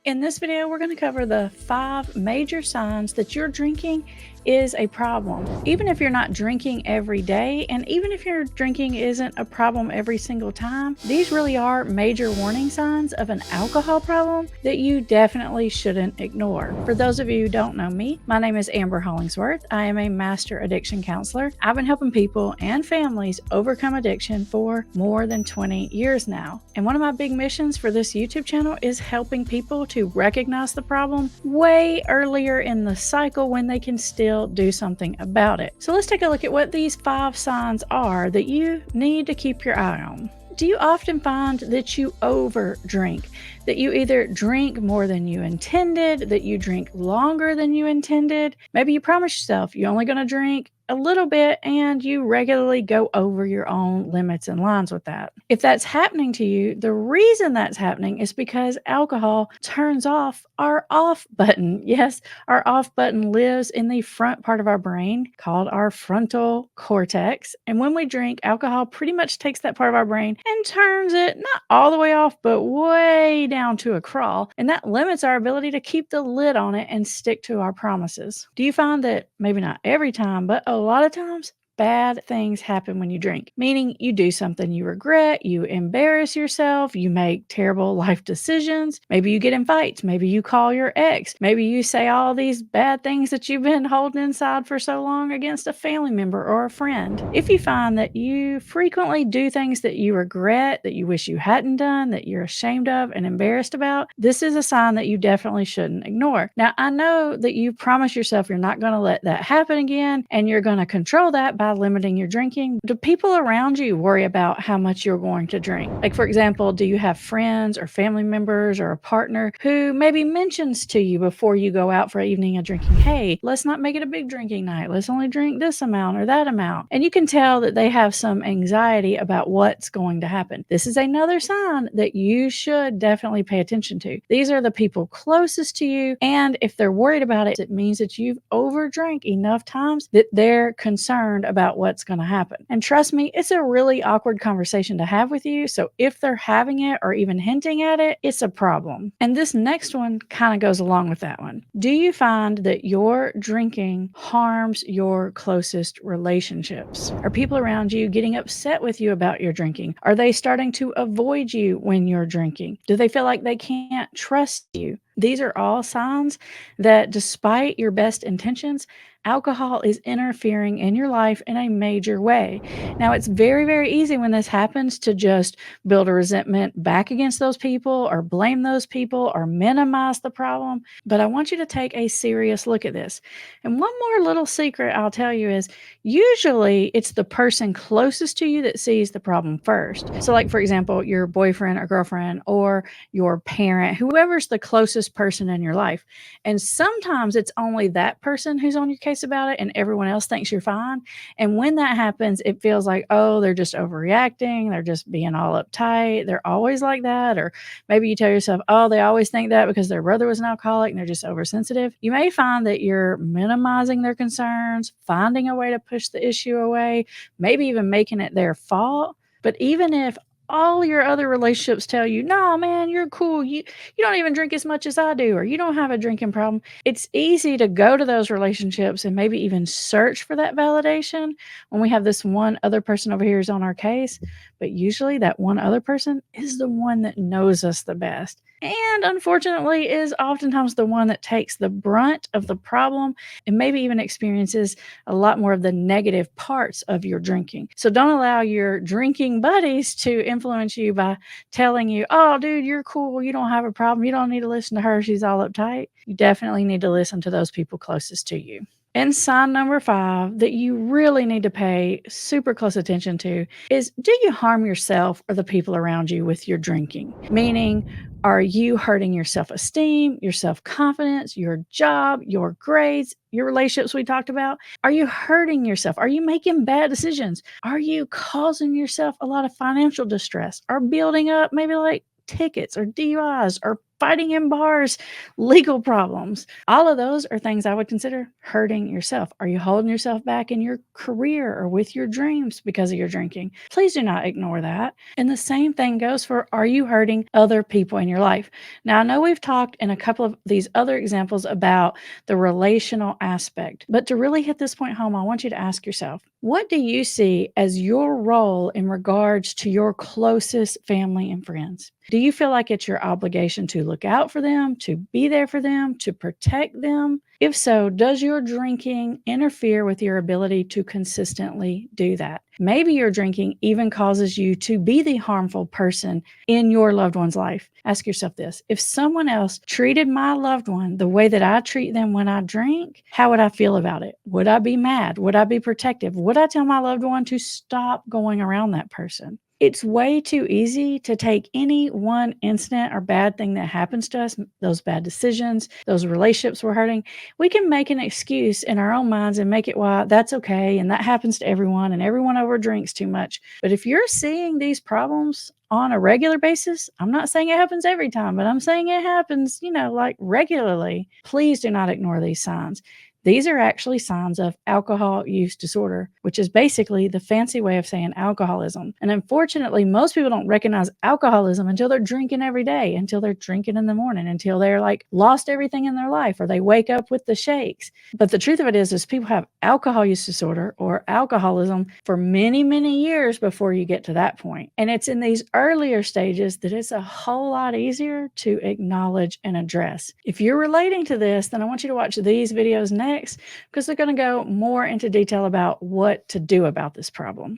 In this video, we're going to cover the 5 major signs that your drinking is a problem. Even if you're not drinking every day, and even if your drinking isn't a problem every single time, these really are major warning signs of an alcohol problem that you definitely shouldn't ignore. For those of you who don't know me, my name is Amber Hollingsworth. I am a master addiction counselor. I've been helping people and families overcome addiction for more than 20 years now. And one of my big missions for this YouTube channel is helping people to recognize the problem way earlier in the cycle when they can still do something about it. So let's take a look at what these 5 signs are that you need to keep your eye on. Do you often find that you overdrink? That you either drink more than you intended, that you drink longer than you intended? Maybe you promise yourself you're only going to drink a little bit and you regularly go over your own limits and lines with that. If that's happening to you, the reason that's happening is because alcohol turns off our off button. Yes, our off button lives in the front part of our brain called our frontal cortex. And when we drink, alcohol pretty much takes that part of our brain and turns it not all the way off, but way down to a crawl. And that limits our ability to keep the lid on it and stick to our promises. Do you find that maybe not every time, but a lot of times bad things happen when you drink, meaning you do something you regret, you embarrass yourself, you make terrible life decisions, maybe you get in fights, maybe you call your ex, maybe you say all these bad things that you've been holding inside for so long against a family member or a friend. If you find that you frequently do things that you regret, that you wish you hadn't done, that you're ashamed of and embarrassed about, this is a sign that you definitely shouldn't ignore. Now, I know that you promise yourself you're not going to let that happen again and you're going to control that by limiting your drinking. Do people around you worry about how much you're going to drink? Like, for example, do you have friends or family members or a partner who maybe mentions to you before you go out for an evening of drinking, hey, let's not make it a big drinking night. Let's only drink this amount or that amount. And you can tell that they have some anxiety about what's going to happen. This is another sign that you should definitely pay attention to. These are the people closest to you. And if they're worried about it, it means that you've overdrank enough times that they're concerned about what's going to happen. And trust me, it's a really awkward conversation to have with you. So if they're having it or even hinting at it, it's a problem. And this next one kind of goes along with that one. Do you find that your drinking harms your closest relationships? Are people around you getting upset with you about your drinking? Are they starting to avoid you when you're drinking? Do they feel like they can't trust you? These are all signs that despite your best intentions, alcohol is interfering in your life in a major way. Now, it's very, very easy when this happens to just build a resentment back against those people or blame those people or minimize the problem. But I want you to take a serious look at this. And one more little secret I'll tell you is usually it's the person closest to you that sees the problem first. So, like, for example, your boyfriend or girlfriend or your parent, whoever's the closest person in your life. And sometimes it's only that person who's on your case about it and everyone else thinks you're fine. And when that happens, it feels like, oh, they're just overreacting. They're just being all uptight. They're always like that. Or maybe you tell yourself, oh, they always think that because their brother was an alcoholic and they're just oversensitive. You may find that you're minimizing their concerns, finding a way to push the issue away, maybe even making it their fault. But even if all your other relationships tell you, no, man, you're cool. You don't even drink as much as I do, or you don't have a drinking problem. It's easy to go to those relationships and maybe even search for that validation when we have this one other person over here who's on our case. But usually that one other person is the one that knows us the best. And unfortunately is oftentimes the one that takes the brunt of the problem and maybe even experiences a lot more of the negative parts of your drinking. So don't allow your drinking buddies to influence you by telling you, oh, dude, you're cool. You don't have a problem. You don't need to listen to her. She's all uptight. You definitely need to listen to those people closest to you. And sign number 5 that you really need to pay super close attention to is, do you harm yourself or the people around you with your drinking? Meaning, are you hurting your self-esteem, your self-confidence, your job, your grades, your relationships we talked about? Are you hurting yourself? Are you making bad decisions? Are you causing yourself a lot of financial distress or building up maybe like tickets or DUIs or fighting in bars, legal problems. All of those are things I would consider hurting yourself. Are you holding yourself back in your career or with your dreams because of your drinking? Please do not ignore that. And the same thing goes for, are you hurting other people in your life? Now, I know we've talked in a couple of these other examples about the relational aspect, but to really hit this point home, I want you to ask yourself, what do you see as your role in regards to your closest family and friends? Do you feel like it's your obligation to look out for them, to be there for them, to protect them? If so, does your drinking interfere with your ability to consistently do that? Maybe your drinking even causes you to be the harmful person in your loved one's life. Ask yourself this: if someone else treated my loved one the way that I treat them when I drink, how would I feel about it? Would I be mad? Would I be protective? Would I tell my loved one to stop going around that person? It's way too easy to take any one incident or bad thing that happens to us, those bad decisions, those relationships we're hurting. We can make an excuse in our own minds and make it, why that's okay and that happens to everyone and everyone overdrinks too much. But if you're seeing these problems on a regular basis, I'm not saying it happens every time, but I'm saying it happens, like regularly. Please do not ignore these signs. These are actually signs of alcohol use disorder, which is basically the fancy way of saying alcoholism. And unfortunately, most people don't recognize alcoholism until they're drinking every day, until they're drinking in the morning, until they're like lost everything in their life, or they wake up with the shakes. But the truth of it is people have alcohol use disorder or alcoholism for many, many years before you get to that point. And it's in these earlier stages that it's a whole lot easier to acknowledge and address. If you're relating to this, then I want you to watch these videos next, because they're going to go more into detail about what to do about this problem.